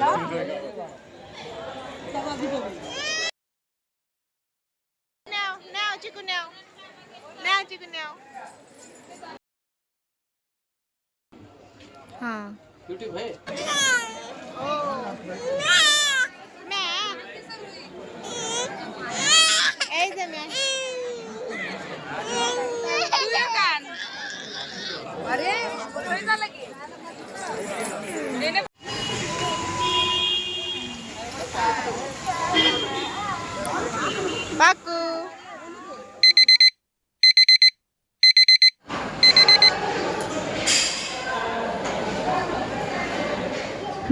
Now, now, chicken now. Now, chicken now. हाँ YouTube है मैं ऐसे मैं अरे पैसा लगी बाकू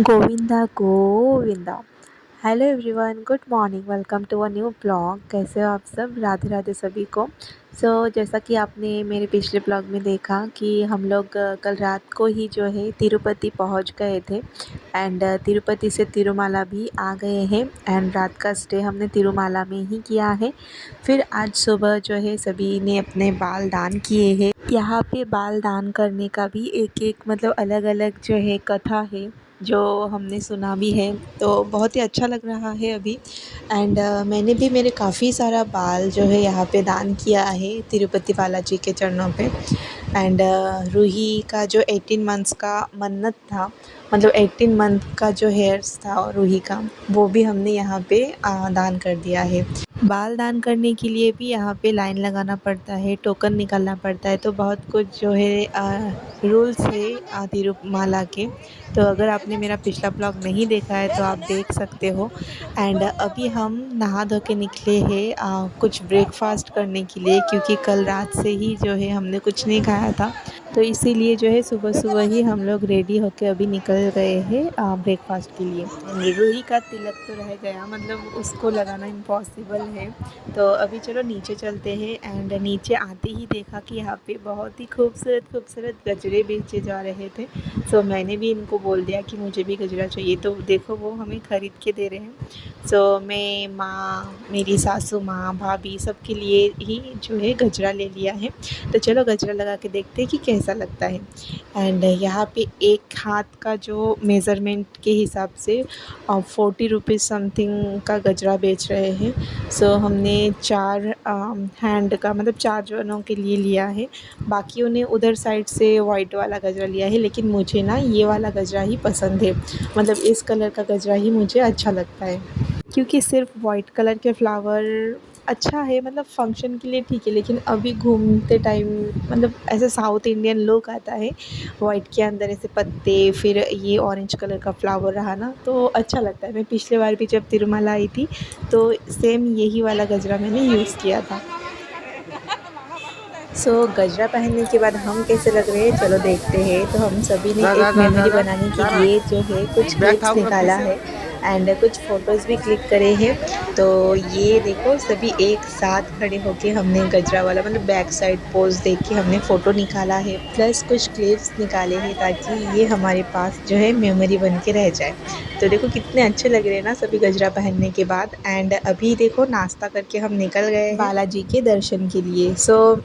Govinda Govinda. Hello everyone, good morning, welcome to a new blog. कैसे हो आप सब? राधे राधे सभी को। जैसा कि आपने मेरे पिछले ब्लॉग में देखा कि हम लोग कल रात को ही जो है तिरुपति पहुंच गए थे एंड तिरुपति से तिरुमाला भी आ गए हैं एंड रात का स्टे हमने तिरुमाला में ही किया है। फिर आज सुबह जो है सभी ने अपने बाल दान किए हैं। यहाँ पे बाल दान करने का भी एक एक मतलब अलग अलग जो है कथा है जो हमने सुना भी है, तो बहुत ही अच्छा लग रहा है अभी। एंड मैंने भी मेरे काफ़ी सारा बाल जो है यहाँ पे दान किया है तिरुपति बालाजी के चरणों पे। एंड रूही का जो 18 मंथ्स का मन्नत था, मतलब 18 मंथ का जो हेयर्स था रूही का, वो भी हमने यहाँ पे दान कर दिया है। बाल दान करने के लिए भी यहाँ पे लाइन लगाना पड़ता है, टोकन निकालना पड़ता है, तो बहुत कुछ जो है रूल्स है तिरुमाला के। तो अगर आपने मेरा पिछला ब्लॉग नहीं देखा है तो आप देख सकते हो। एंड अभी हम नहा धो के निकले हैं कुछ ब्रेकफास्ट करने के लिए, क्योंकि कल रात से ही जो है हमने कुछ नहीं खाया था, तो इसीलिए जो है सुबह सुबह ही हम लोग रेडी होके अभी निकल गए हैं ब्रेकफास्ट के लिए। रूही का तिलक तो रह गया, मतलब उसको लगाना इम्पॉसिबल है, तो अभी चलो नीचे चलते हैं। एंड नीचे आते ही देखा कि यहाँ पे बहुत ही खूबसूरत खूबसूरत गजरे बेचे जा रहे थे। मैंने भी इनको बोल दिया कि मुझे भी गजरा चाहिए, तो देखो वो हमें ख़रीद के दे रहे हैं। मैं, माँ, मेरी सासू माँ, भाभी सबके लिए ही जो है गजरा ले लिया है। तो चलो गजरा लगा के देखते हैं कि कैसा लगता है। एंड यहाँ पे एक हाथ का जो मेज़रमेंट के हिसाब से 40 रुपीज़ समथिंग का गजरा बेच रहे हैं। हमने 4 हैंड का, मतलब 4 जनों के लिए लिया है। बाकियों ने उधर साइड से वाइट वाला गजरा लिया है, लेकिन मुझे ना ये वाला गजरा ही पसंद है, मतलब इस कलर का गजरा ही मुझे अच्छा लगता है, क्योंकि सिर्फ वाइट कलर के फ्लावर अच्छा है, मतलब फंक्शन के लिए ठीक है, लेकिन अभी घूमते टाइम मतलब ऐसे साउथ इंडियन लुक आता है, वाइट के अंदर ऐसे पत्ते, फिर ये ऑरेंज कलर का फ्लावर रहा ना, तो अच्छा लगता है। मैं पिछले बार भी जब तिरुमला आई थी तो सेम यही वाला गजरा मैंने यूज़ किया था। गजरा पहनने के बाद हम कैसे लग रहे हैं चलो देखते हैं। तो हम सभी ने एक मेमोरी बनाने के लिए जो है कुछ क्लिप्स निकाला है एंड कुछ फ़ोटोज़ भी क्लिक करे हैं। तो ये देखो सभी एक साथ खड़े होके हमने गजरा वाला, मतलब बैक साइड पोज़ देख के हमने फ़ोटो निकाला है, प्लस कुछ क्लिप्स निकाले हैं ताकि ये हमारे पास जो है मेमोरी बन के रह जाए। तो देखो कितने अच्छे लग रहे हैं ना सभी गजरा पहनने के बाद। एंड अभी देखो नाश्ता करके हम निकल गए बालाजी के दर्शन के लिए।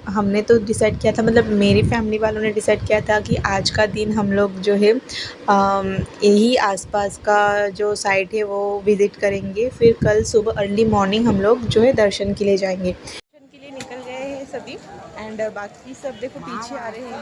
हमने तो डिसाइड किया था, मतलब मेरी फैमिली वालों ने डिसाइड किया था कि आज का दिन हम लोग जो है यही आसपास का जो साइट है वो विज़िट करेंगे, फिर कल सुबह अर्ली मॉर्निंग हम लोग जो है दर्शन के लिए जाएंगे। दर्शन के लिए निकल गए हैं सभी एंड बाकी सब देखो पीछे आ रहे हैं।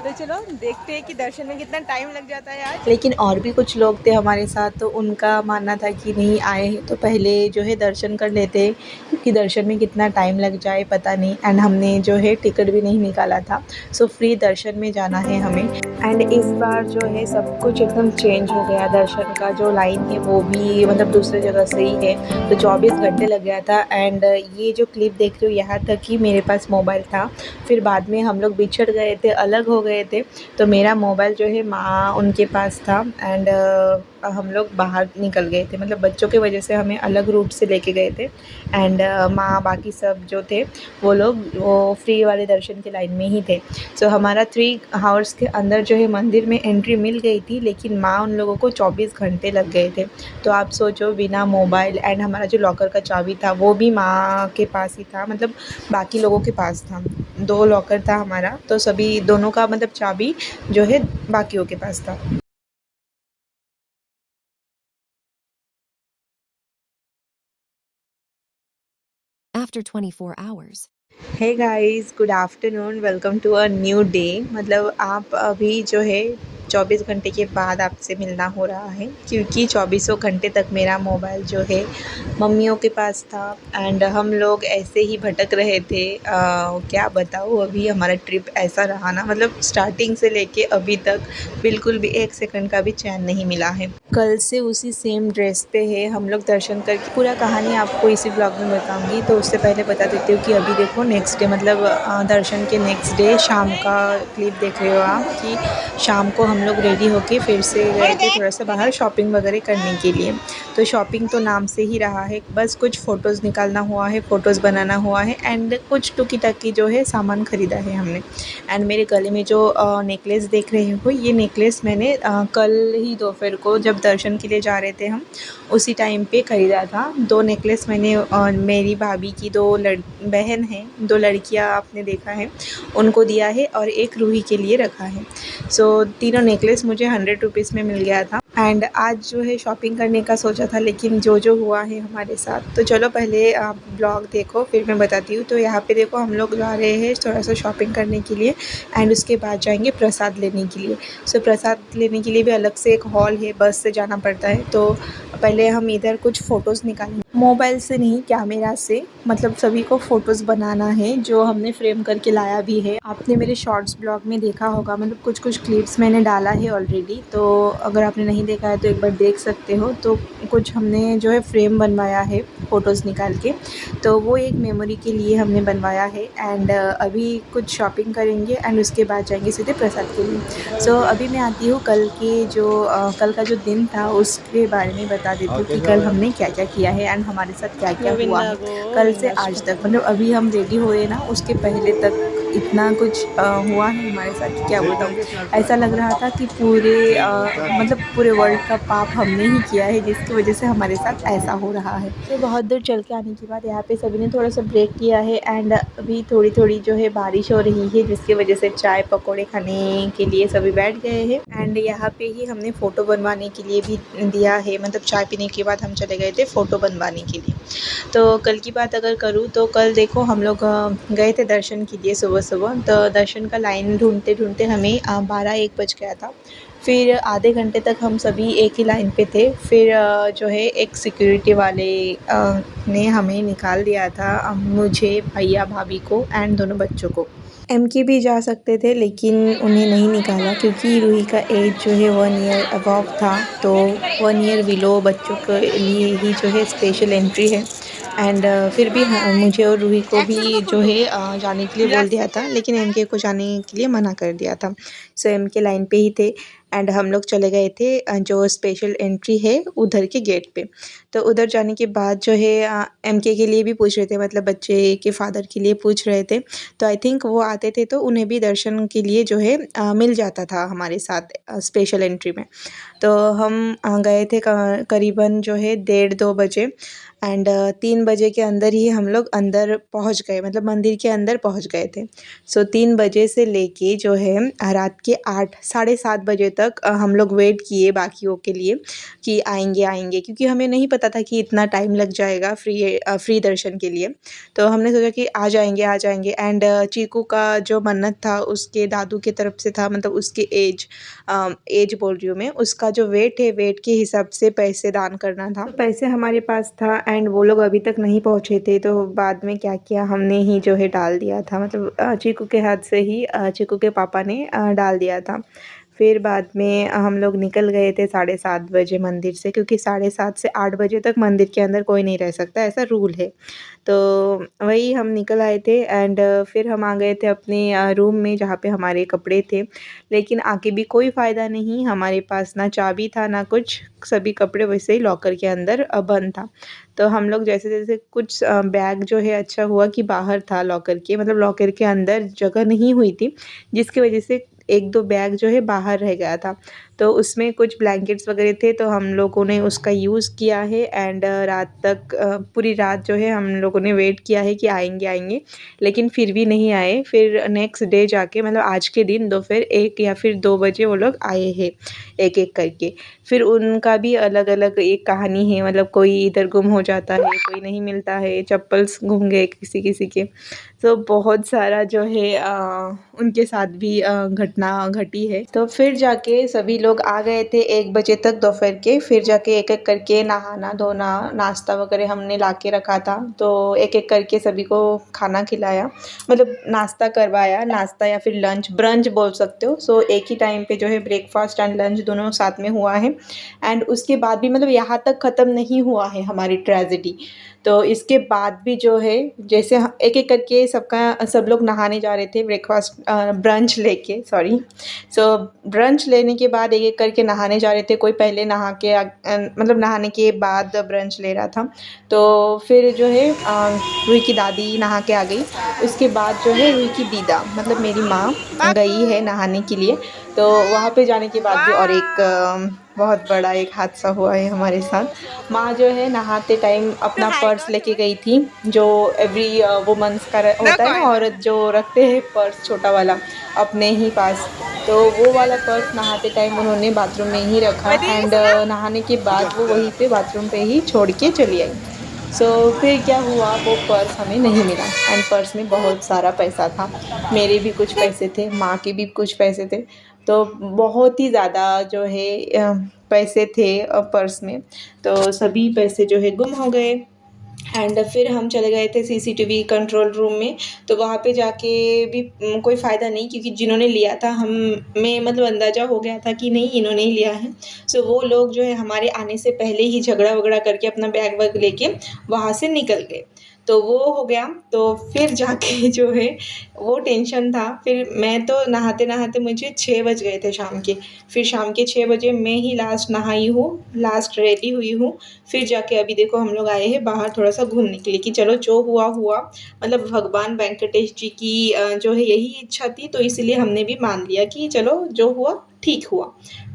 तो चलो देखते हैं कि दर्शन में कितना टाइम लग जाता है आज। लेकिन और भी कुछ लोग थे हमारे साथ, तो उनका मानना था कि नहीं आए हैं तो पहले जो है दर्शन कर लेते हैं, क्योंकि दर्शन में कितना टाइम लग जाए पता नहीं। एंड हमने जो है टिकट भी नहीं निकाला था, फ्री दर्शन में जाना है हमें। एंड इस बार जो है सब कुछ एकदम चेंज हो गया, दर्शन का जो लाइन है वो भी मतलब दूसरे जगह से ही है, तो 24 घंटे लग गया था। एंड ये जो क्लिप देख रहे हो यहाँ तक कि मेरे पास मोबाइल था, फिर बाद में हम लोग बिछड़ गए थे, अलग हो गए थे, तो मेरा मोबाइल जो है माँ उनके पास था। एंड हम लोग बाहर निकल गए थे, मतलब बच्चों की वजह से हमें अलग रूट से लेके गए थे। एंड माँ बाकी सब जो थे वो लोग वो फ्री वाले दर्शन के लाइन में ही थे। हमारा 3 आवर्स के अंदर जो है मंदिर में एंट्री मिल गई थी, लेकिन माँ उन लोगों को 24 घंटे लग गए थे। तो आप सोचो, बिना मोबाइल एंड हमारा जो लॉकर का चाबी था वो भी माँ के पास ही था, मतलब बाकी लोगों के पास था। 2 लॉकर था हमारा, तो सभी दोनों का मतलब चाबी जो है बाकियों के पास था। after 24 hours. Hey guys, good afternoon, welcome to a new day. मतलब आप अभी जो है 24 घंटे के बाद आपसे मिलना हो रहा है, क्योंकि चौबीसों घंटे तक मेरा मोबाइल जो है मम्मियों के पास था एंड हम लोग ऐसे ही भटक रहे थे। क्या बताऊँ, अभी हमारा ट्रिप ऐसा रहा ना, मतलब स्टार्टिंग से लेके अभी तक बिल्कुल भी एक सेकंड का भी चैन नहीं मिला है। कल से उसी सेम ड्रेस पे है हम लोग दर्शन करके। पूरा कहानी आपको इसी ब्लॉग में बताऊंगी, तो उससे पहले बता देती हूँ कि अभी देखो नेक्स्ट डे, मतलब दर्शन के नेक्स्ट डे शाम का क्लिप देख रहे हो आप, कि शाम को हम लोग रेडी होके फिर से गए थे थोड़ा सा बाहर शॉपिंग वगैरह करने के लिए। तो शॉपिंग तो नाम से ही रहा है, बस कुछ फ़ोटोज़ निकालना हुआ है, फ़ोटोज़ बनाना हुआ है एंड कुछ टुकी टकी जो है सामान ख़रीदा है हमने। एंड मेरे गले में जो नेकलेस देख रहे हो, ये नेकलेस मैंने कल ही दोपहर को जब दर्शन के लिए जा रहे थे हम, उसी टाइम पे ख़रीदा था। 2 नेकलेस मैंने मेरी भाभी की 2 बहन हैं, 2 लड़कियाँ आपने देखा है, उनको दिया है और एक रूही के लिए रखा है। सो तीनों नेकलेस मुझे 100 रुपीज़ में मिल गया था एंड आज जो है शॉपिंग करने का सोचा था, लेकिन जो हुआ है हमारे साथ। तो चलो पहले आप ब्लॉग देखो, फिर मैं बताती हूँ। तो यहाँ पे देखो हम लोग जा रहे हैं थोड़ा सा शॉपिंग करने के लिए एंड उसके बाद जाएंगे प्रसाद लेने के लिए। सो प्रसाद लेने के लिए भी अलग से एक हॉल है, बस से जाना पड़ता है। तो पहले हम इधर कुछ फ़ोटोज़ निकालेंगे, मोबाइल से नहीं कैमरा से, मतलब सभी को फ़ोटोज़ बनाना है, जो हमने फ्रेम करके लाया भी है। आपने मेरे शॉर्ट्स ब्लॉग में देखा होगा, मतलब कुछ क्लिप्स मैंने डाला है ऑलरेडी, तो अगर आपने नहीं देखा है तो एक बार देख सकते हो। तो कुछ हमने जो है फ्रेम बनवाया है फ़ोटोज़ निकाल के, तो वो एक मेमोरी के लिए हमने बनवाया है एंड अभी कुछ शॉपिंग करेंगे एंड उसके बाद जाएंगे सीधे प्रसाद के लिए। सो अभी मैं आती हूँ कल का जो दिन था उसके बारे में बता देती हूँ कि कल हमने क्या क्या किया है एंड हमारे साथ क्या क्या हुआ है कल से आज तक। मतलब अभी हम रेडी हुए ना, उसके पहले तक इतना कुछ हुआ है हमारे साथ कि क्या बताऊँ। ऐसा लग रहा था कि मतलब पूरे वर्ल्ड का पाप हमने ही किया है, जिसकी वजह से हमारे साथ ऐसा हो रहा है। तो बहुत दूर चल के आने के बाद यहाँ पे सभी ने थोड़ा सा ब्रेक किया है एंड अभी थोड़ी थोड़ी जो है बारिश हो रही है, जिसकी वजह से चाय पकौड़े खाने के लिए सभी बैठ गए हैं एंड यहाँ पे ही हमने फ़ोटो बनवाने के लिए भी दिया है। मतलब चाय पीने के बाद हम चले गए थे फ़ोटो बनवाने के लिए। तो कल की बात अगर करूँ तो कल देखो हम लोग गए थे दर्शन के लिए सुबह तो दर्शन का लाइन ढूंढते ढूंढते हमें 12-1 बज गया था। फिर आधे घंटे तक हम सभी एक ही लाइन पे थे। फिर जो है एक सिक्योरिटी वाले ने हमें निकाल दिया था, मुझे, भैया भाभी को एंड दोनों बच्चों को। एमके भी जा सकते थे लेकिन उन्हें नहीं निकाला, क्योंकि रूही का एज जो है 1 ईयर अबव था, तो 1 ईयर बिलो बच्चों के लिए ही जो है स्पेशल एंट्री है एंड फिर भी मुझे और रूही को भी जो है जाने के लिए बोल दिया था, लेकिन एमके को जाने के लिए मना कर दिया था। सो एमके लाइन पे ही थे एंड हम लोग चले गए थे जो स्पेशल एंट्री है उधर के गेट पे। तो उधर जाने के बाद जो है एमके के लिए भी पूछ रहे थे, मतलब बच्चे के फादर के लिए पूछ रहे थे। तो आई थिंक वो आते थे तो उन्हें भी दर्शन के लिए जो है मिल जाता था हमारे साथ स्पेशल एंट्री में। तो हम गए थे करीबन जो है 1:30-2 बजे एंड 3 बजे के अंदर ही हम लोग अंदर पहुंच गए, मतलब मंदिर के अंदर पहुंच गए थे। सो 3 बजे से लेके जो है रात के 8 साढ़े 7 बजे तक हम लोग वेट किए बाकियों के लिए कि आएंगे, क्योंकि हमें नहीं पता था कि इतना टाइम लग जाएगा फ्री दर्शन के लिए। तो हमने सोचा कि आ जाएंगे एंड चीकू का जो मन्नत था उसके दादू की तरफ से था, मतलब उसके एज बोल रही हूँ मैं, उसका जो वेट है, वेट के हिसाब से पैसे दान करना था। तो पैसे हमारे पास था एंड वो लोग अभी तक नहीं पहुँचे थे, तो बाद में क्या किया हमने ही जो है डाल दिया था, मतलब चीकू के हाथ से ही चीकू के पापा ने डाल दिया था। फिर बाद में हम लोग निकल गए थे 7:30 बजे मंदिर से, क्योंकि 7:30 से 8 बजे तक मंदिर के अंदर कोई नहीं रह सकता, ऐसा रूल है। तो वही हम निकल आए थे एंड फिर हम आ गए थे अपने रूम में जहाँ पे हमारे कपड़े थे। लेकिन आके भी कोई फ़ायदा नहीं, हमारे पास ना चाबी था ना कुछ, सभी कपड़े वैसे ही लॉकर के अंदर बंद था। तो हम लोग जैसे-जैसे कुछ बैग जो है अच्छा हुआ कि बाहर था लॉकर के, मतलब लॉकर के अंदर जगह नहीं हुई थी, जिसकी वजह से एक दो बैग जो है बाहर रह गया था, तो उसमें कुछ ब्लैंकेट्स वगैरह थे, तो हम लोगों ने उसका यूज़ किया है। एंड रात तक पूरी रात जो है हम लोगों ने वेट किया है कि आएंगे आएंगे, लेकिन फिर भी नहीं आए। फिर नेक्स्ट डे जाके मतलब आज के दिन दोपहर 1 या फिर 2 बजे वो लोग आए हैं एक एक करके। फिर उनका भी अलग अलग एक कहानी है, मतलब कोई इधर गुम हो जाता है, कोई नहीं मिलता है, चप्पल्स गुम गए किसी किसी के। तो बहुत सारा जो है उनके साथ भी घटना घटी है। तो फिर जाके सभी लोग आ गए थे 1 बजे तक दोपहर के। फिर जाके एक एक करके नहाना धोना नाश्ता वगैरह हमने ला के रखा था, तो एक एक करके सभी को खाना खिलाया, मतलब नाश्ता करवाया, नाश्ता या फिर लंच ब्रंच बोल सकते हो। सो एक ही टाइम पे जो है ब्रेकफास्ट एंड लंच दोनों साथ में हुआ है। एंड उसके बाद भी मतलब यहाँ तक ख़त्म नहीं हुआ है हमारी ट्रेजेडी। तो इसके बाद भी जो है जैसे एक एक करके सबका सब लोग नहाने जा रहे थे ब्रेकफास्ट ब्रंच लेके, सॉरी। सो ब्रंच लेने के बाद एक एक करके नहाने जा रहे थे, कोई पहले नहा के मतलब नहाने के बाद ब्रंच ले रहा था। तो फिर जो है रूही की दादी नहा के आ गई। उसके बाद जो है रूही की दीदा मतलब मेरी माँ गई है नहाने के लिए। तो वहाँ पे जाने के बाद भी और एक बहुत बड़ा एक हादसा हुआ है हमारे साथ। माँ जो है नहाते टाइम अपना पर्स लेके गई थी, जो एवरी वुमेंस का होता है ना, औरत जो रखते हैं पर्स छोटा वाला अपने ही पास। तो वो वाला पर्स नहाते टाइम उन्होंने बाथरूम में ही रखा। एंड नहाने के बाद वो वहीं पे बाथरूम पे ही छोड़ के चली आई। सो फिर क्या हुआ, वो पर्स हमें नहीं मिला। एंड पर्स में बहुत सारा पैसा था, मेरे भी कुछ पैसे थे, माँ के भी कुछ पैसे थे। तो बहुत ही ज़्यादा जो है पैसे थे पर्स में। तो सभी पैसे जो है गुम हो गए। एंड फिर हम चले गए थे सीसीटीवी कंट्रोल रूम में। तो वहाँ पे जाके भी कोई फ़ायदा नहीं, क्योंकि जिन्होंने लिया था हमें मतलब अंदाज़ा हो गया था कि नहीं इन्होंने ही लिया है। सो वो लोग जो है हमारे आने से पहले ही झगड़ा वगड़ा करके अपना बैग वैग लेके वहाँ से निकल गए। तो वो हो गया। तो फिर जाके जो है वो टेंशन था। फिर मैं तो नहाते नहाते मुझे 6 बज गए थे शाम के। फिर शाम के 6 बजे मैं ही लास्ट नहाई हूँ, लास्ट रेडी हुई हूँ। फिर जाके अभी देखो हम लोग आए हैं बाहर थोड़ा सा घूमने के लिए कि चलो जो हुआ हुआ। मतलब भगवान वेंकटेश जी की जो है यही इच्छा थी, तो इसलिए हमने भी मान लिया कि चलो जो हुआ ठीक हुआ।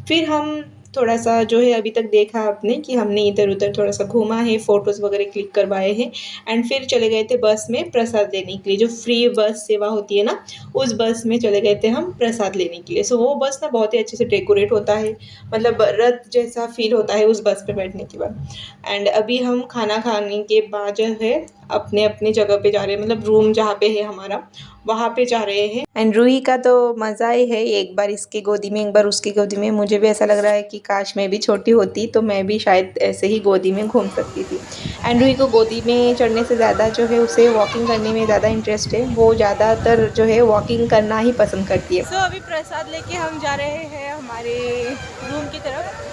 फिर हम थोड़ा सा जो है अभी तक देखा आपने कि हमने इधर उधर थोड़ा सा घूमा है, फ़ोटोज़ वगैरह क्लिक करवाए हैं। एंड फिर चले गए थे बस में प्रसाद लेने के लिए, जो फ्री बस सेवा होती है ना, उस बस में चले गए थे हम प्रसाद लेने के लिए। सो वो बस ना बहुत ही अच्छे से डेकोरेट होता है, मतलब रथ जैसा फील होता है उस बस पे बैठने के बाद। एंड अभी हम खाना खाने के बाद जो है अपने अपने जगह पे जा रहे हैं, मतलब रूम जहाँ पे है हमारा वहाँ पे जा रहे हैं। एंड रूही का तो मज़ा ही है, एक बार इसकी गोदी में एक बार उसकी गोदी में। मुझे भी ऐसा लग रहा है कि काश मैं भी छोटी होती तो मैं भी शायद ऐसे ही गोदी में घूम सकती थी। एंड रूही को गोदी में चढ़ने से ज़्यादा जो है उसे वॉकिंग करने में ज़्यादा इंटरेस्ट है, वो ज़्यादातर जो है वॉकिंग करना ही पसंद करती है। सो अभी प्रसाद लेके हम जा रहे हैं हमारे रूम की तरफ।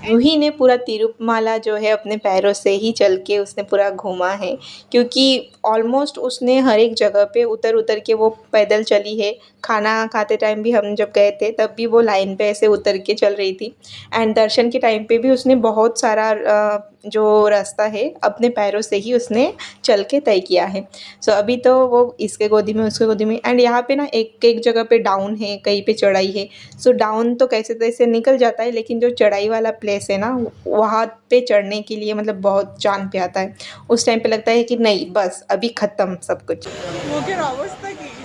रूही ने पूरा तिरुमाला जो है अपने पैरों से ही चल के उसने पूरा घूमा है, क्योंकि ऑलमोस्ट उसने हर एक जगह पे उतर उतर के वो पैदल चली है। खाना खाते टाइम भी हम जब गए थे तब भी वो लाइन पे ऐसे उतर के चल रही थी। एंड दर्शन के टाइम पे भी उसने बहुत सारा जो रास्ता है अपने पैरों से ही उसने चल के तय किया है। सो अभी तो वो इसके गोदी में उसके गोदी में। एंड यहाँ पे ना एक एक जगह पे डाउन है, कहीं पे चढ़ाई है। सो डाउन तो कैसे तैसे निकल जाता है, लेकिन जो चढ़ाई वाला प्लेस है ना वहाँ पे चढ़ने के लिए मतलब बहुत जान पे आता है। उस टाइम पे लगता है कि नहीं बस अभी ख़त्म सब कुछ। मुझे अवस्था की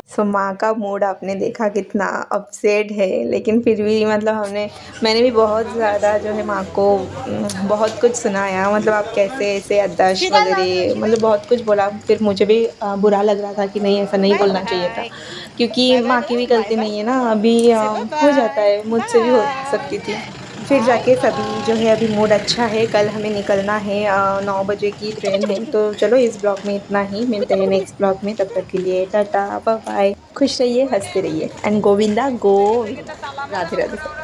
सो माँ का मूड आपने देखा कितना अपसेट है, लेकिन फिर भी मतलब मैंने भी बहुत ज़्यादा जो है माँ को बहुत कुछ सुनाया, मतलब आप कैसे ऐसे याददाश्त वगैरह मतलब बहुत कुछ बोला। फिर मुझे भी बुरा लग रहा था कि नहीं ऐसा नहीं बोलना चाहिए था, क्योंकि माँ की भी गलती नहीं है ना। अभी हो जाता है, मुझसे भी हो सकती थी। फिर जाके सभी जो है अभी मूड अच्छा है। कल हमें निकलना है, 9 बजे की ट्रेन है। तो चलो इस ब्लॉग में इतना ही, मिलते हैं नेक्स्ट ब्लॉग में। तब तक के लिए टाटा बाय बाय, खुश रहिए हंसते रहिए एंड गोविंदा गोविंदा, राधे राधे।